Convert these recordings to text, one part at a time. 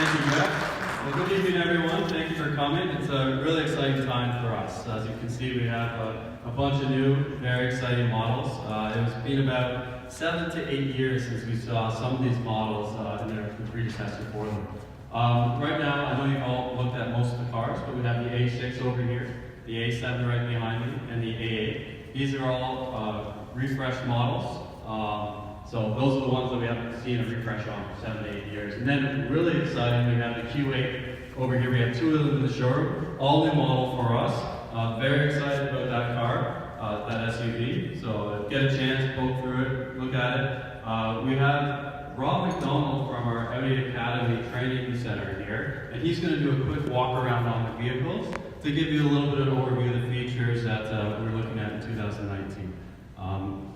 Thank you, Jeff. Well, good evening, everyone. Thank you for coming. It's a really exciting time for us. As you can see, we have a bunch of new, very exciting models. It's been about 7 to 8 years since we saw some of these models in their predecessor for them. Right now, I know you've all looked at most of the cars, but we have the A6 over here, the A7 right behind me, and the A8. These are all refreshed models. So those are the ones that we haven't seen a refresh on for 7 to 8 years. And then really exciting, we have the Q8 over here. We have 2 of them in the showroom, all new model for us. Very excited about that car, that SUV. So get a chance, poke through it, look at it. We have Rob MacDonald from our Audi Academy Training Center here, and he's going to do a quick walk around on the vehicles to give you a little bit of an overview of the features that we're looking at in 2019.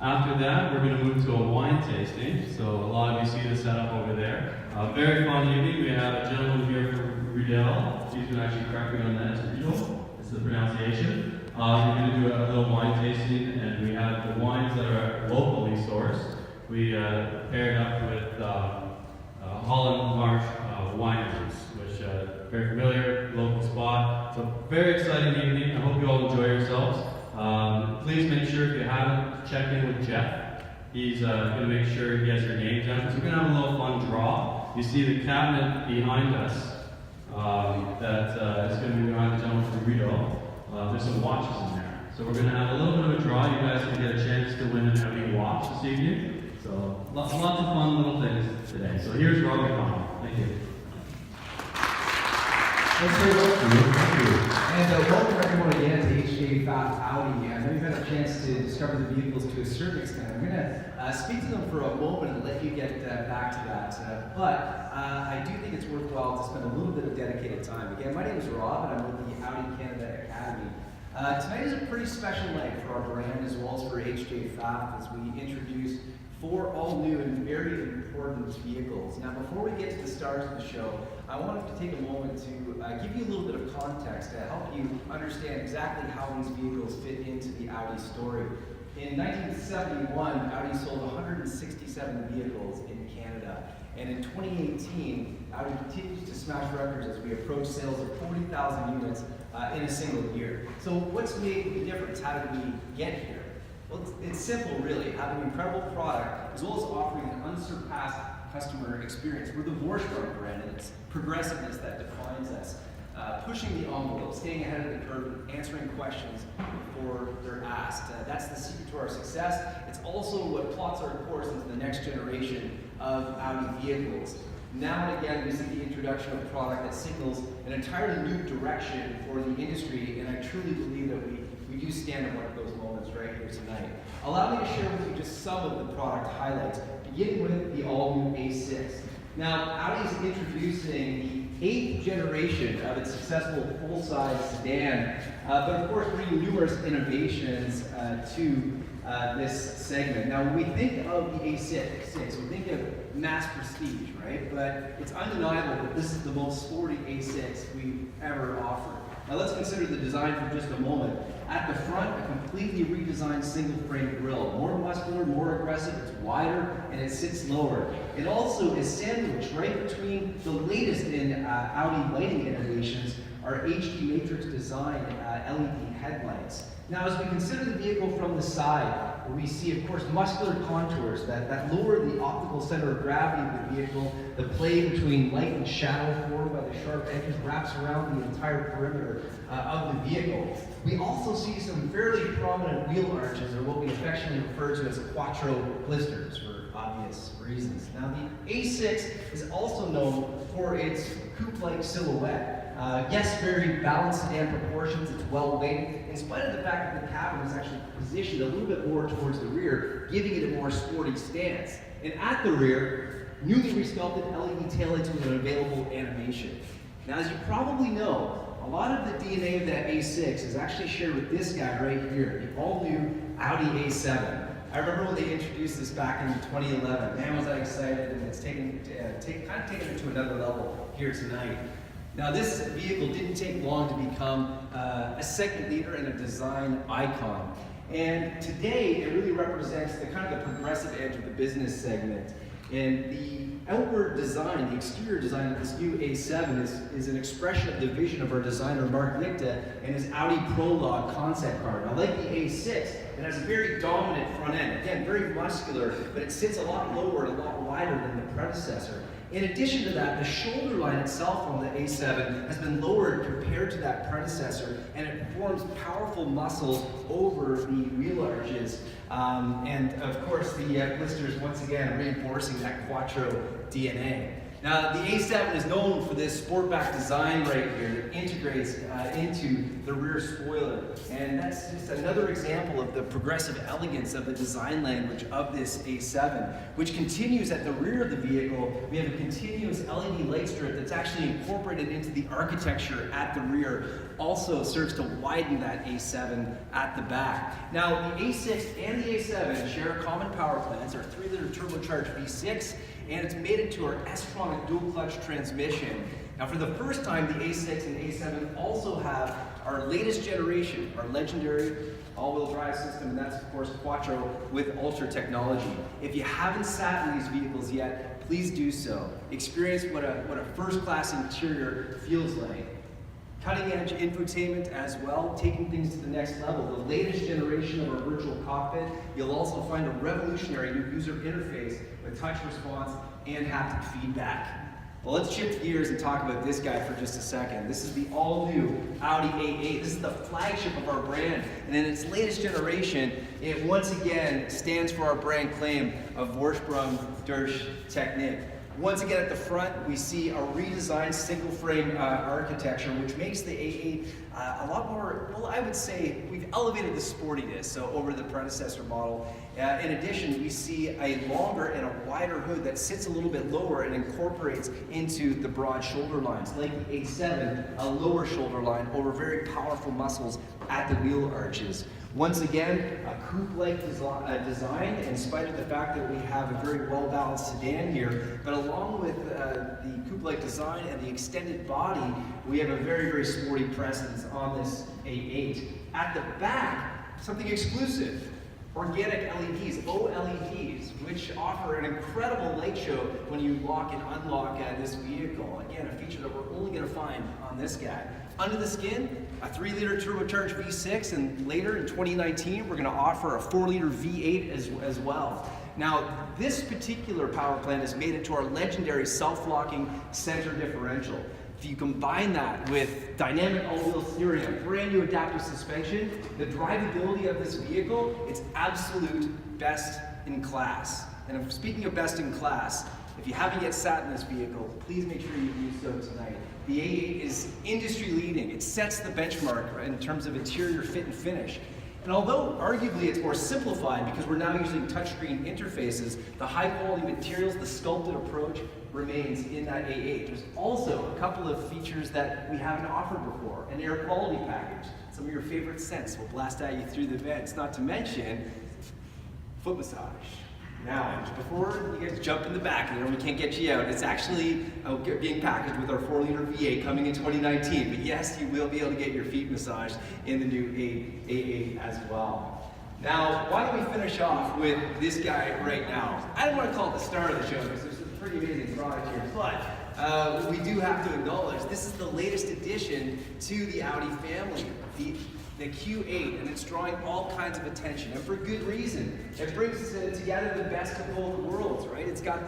After that, we're going to move to a wine tasting. So a lot of you see the setup over there. Very fun evening. We have a gentleman here from Riedel. He's going to actually correct me on that. It's Riedel. It's the pronunciation. We're going to do a little wine tasting, and we have the wines that are locally sourced. We paired up with Holland, Marsh Wineries, which very familiar, local spot. So very exciting evening. I hope you all enjoy yourselves. Please make sure if you haven't, check in with Jeff. He's going to make sure he has your name down. So we're going to have a little fun draw. You see the cabinet behind us that is going to be behind the gentleman from Riedel. There's some watches in there. So we're going to have a little bit of a draw. You guys can get a chance to win an Audi watch this evening. So lots of fun little things today. So here's Rob MacDonald. Thank you. Thanks very much, thank you. And welcome everyone again to Pfaff Audi. I know you've had a chance to discover the vehicles to a certain extent. I'm going to speak to them for a moment and let you get back to that. But I do think it's worthwhile to spend a little bit of dedicated time. Again, my name is Rob, and I'm with the Audi Canada Academy. Tonight is a pretty special night for our brand as well as for Pfaff as we introduce 4 all-new and very important vehicles. Now, before we get to the stars of the show, I wanted to take a moment to give you a little bit of context to help you understand exactly how these vehicles fit into the Audi story. In 1971, Audi sold 167 vehicles in Canada. And in 2018, Audi continues to smash records as we approach sales of 40,000 units in a single year. So what's made the difference? How did we get here? Well, it's simple, really. Having an incredible product, as well as offering an unsurpassed customer experience. We're the Vorsprung brand, and it's progressiveness that defines us. Pushing the envelope, staying ahead of the curve, answering questions before they're asked. That's the secret to our success. It's also what plots our course into the next generation of Audi vehicles. Now and again, we see the introduction of a product that signals an entirely new direction for the industry, and I truly believe that we do stand at one of those moments right here tonight. Allow me to share with you just some of the product highlights, beginning with the all-new A6. Now, Audi is introducing the 8th generation of its successful full-size sedan, but of course bringing numerous innovations to this segment. Now, when we think of the A6, we think of mass prestige, right? But it's undeniable that this is the most sporty A6 we've ever offered. Now let's consider the design for just a moment. At the front, a completely redesigned single-frame grille. More muscular, more aggressive, it's wider, and it sits lower. It also is sandwiched right between the latest in Audi lighting innovations, our HD Matrix design LED headlights. Now, as we consider the vehicle from the side, we see, of course, muscular contours that lower the optical center of gravity of the vehicle. The play between light and shadow formed by the sharp edges wraps around the entire perimeter of the vehicle. We also see some fairly prominent wheel arches, or what we affectionately refer to as quattro blisters, for obvious reasons. Now, the A6 is also known for its coupe-like silhouette. Yes, very balanced sedan proportions, it's well weighted, in spite of the fact that the cabin is actually positioned a little bit more towards the rear, giving it a more sporty stance. And at the rear, newly resculpted LED taillights with an available animation. Now, as you probably know, a lot of the DNA of that A6 is actually shared with this guy right here, the all-new Audi A7. I remember when they introduced this back in 2011. Man, was I excited, and it's kind of taken it to another level here tonight. Now, this vehicle didn't take long to become a segment leader and a design icon. And today, it really represents the kind of the progressive edge of the business segment. And the outward design, the exterior design of this new A7 is an expression of the vision of our designer Mark Lichte and his Audi Prologue concept car. Now, like the A6, it has a very dominant front end. Again, very muscular, but it sits a lot lower and a lot wider than the predecessor. In addition to that, the shoulder line itself on the A7 has been lowered compared to that predecessor, and it forms powerful muscles over the wheel arches. And of course, the blisters, once again, reinforcing that Quattro DNA. Now, the A7 is known for this sportback design right here that integrates into the rear spoiler. And that's just another example of the progressive elegance of the design language of this A7, which continues at the rear of the vehicle. We have a continuous LED light strip that's actually incorporated into the architecture at the rear. Also serves to widen that A7 at the back. Now, the A6 and the A7 share a common power plant. It's our 3-liter turbocharged V6. And it's mated to our S-tronic dual-clutch transmission. Now, for the first time, the A6 and A7 also have our latest generation, our legendary all-wheel drive system, and that's, of course, Quattro with Ultra technology. If you haven't sat in these vehicles yet, please do so. Experience what a first-class interior feels like. Cutting-edge infotainment as well, taking things to the next level. The latest generation of our virtual cockpit. You'll also find a revolutionary new user interface with touch response and haptic feedback. Well, let's shift gears and talk about this guy for just a second. This is the all-new Audi A8. This is the flagship of our brand. And in its latest generation, it once again stands for our brand claim of Vorsprung durch Technik. Once again at the front, we see a redesigned single frame architecture, which makes the A8 a lot more, well, I would say we've elevated the sportiness so over the predecessor model. In addition, we see a longer and a wider hood that sits a little bit lower and incorporates into the broad shoulder lines. Like the A7, a lower shoulder line over very powerful muscles at the wheel arches. Once again, a coupe-like design, in spite of the fact that we have a very well-balanced sedan here, but along with the coupe-like design and the extended body, we have a very, very sporty presence on this A8. At the back, something exclusive. Organic LEDs, OLEDs, which offer an incredible light show when you lock and unlock this vehicle. Again, a feature that we're only going to find on this guy. Under the skin, a 3-liter turbocharged V6, and later in 2019, we're going to offer a 4-liter V8 as well. Now, this particular power plant is made into our legendary self-locking center differential. If you combine that with dynamic all-wheel steering, a brand new adaptive suspension, the drivability of this vehicle, it's absolute best in class. And speaking of best in class, if you haven't yet sat in this vehicle, please make sure you do so tonight. The A8 is industry leading. It sets the benchmark in terms of interior fit and finish. And although arguably it's more simplified because we're now using touchscreen interfaces, the high quality materials, the sculpted approach remains in that A8. There's also a couple of features that we haven't offered before. An air quality package. Some of your favorite scents will blast at you through the vents, not to mention foot massage. Now, before you guys jump in the back and we can't get you out, it's actually being packaged with our 4-liter V8 coming in 2019. But yes, you will be able to get your feet massaged in the new A8 as well. Now, why don't we finish off with this guy right now? I don't want to call it the star of the show because there's a pretty amazing product here, but we do have to acknowledge this is the latest addition to the Audi family. The Q8, and it's drawing all kinds of attention, and for good reason. It brings together the best of both worlds, right? It's got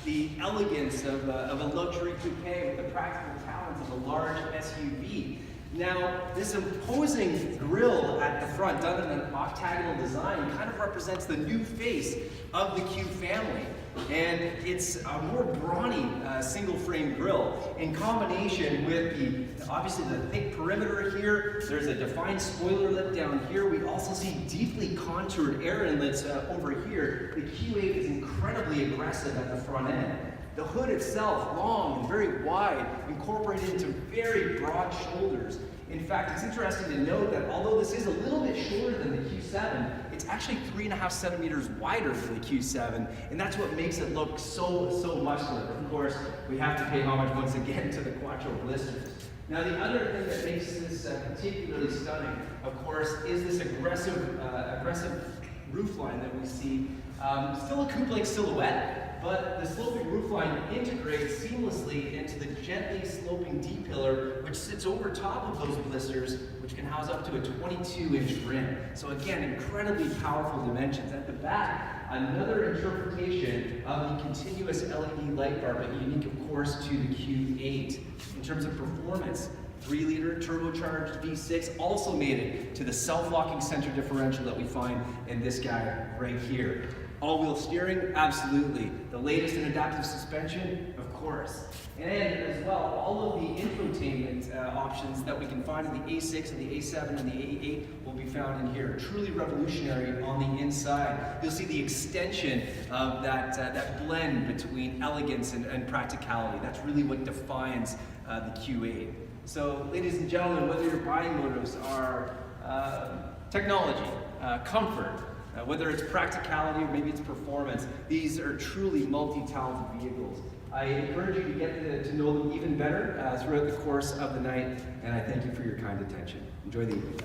the elegance of a luxury coupe with the practical talents of a large SUV. Now, this imposing grille at the front, done in an octagonal design, kind of represents the new face of the Q family. And it's a more brawny single frame grille in combination with obviously the thick perimeter here. There's a defined spoiler lip down here. We also see deeply contoured air inlets over here. The Q8 is incredibly aggressive at the front end. The hood itself, long and very wide, incorporated into very broad shoulders. In fact, it's interesting to note that although this is a little bit shorter than the Q7, it's actually 3.5 centimeters wider than the Q7, and that's what makes it look so muscular. Of course, we have to pay homage once again to the Quattro blisters. Now, the other thing that makes this particularly stunning, of course, is this aggressive roofline that we see. Still a coupe-like silhouette, but the sloping roofline integrates seamlessly into the gently sloping D-pillar, which sits over top of those blisters, which can house up to a 22-inch rim. So again, incredibly powerful dimensions. At the back, another interpretation of the continuous LED light bar, but unique, of course, to the Q8. In terms of performance, 3-liter turbocharged V6 also made it to the self-locking center differential that we find in this guy right here. All-wheel steering, absolutely. The latest in adaptive suspension, of course. And as well, all of the infotainment options that we can find in the A6 and the A7 and the A8 will be found in here. Truly revolutionary on the inside. You'll see the extension of that blend between elegance and practicality. That's really what defines the Q8. So, ladies and gentlemen, whether your buying motives are technology, comfort, whether it's practicality or maybe it's performance, these are truly multi-talented vehicles. I encourage you to get to know them even better throughout the course of the night, and I thank you for your kind attention. Enjoy the evening.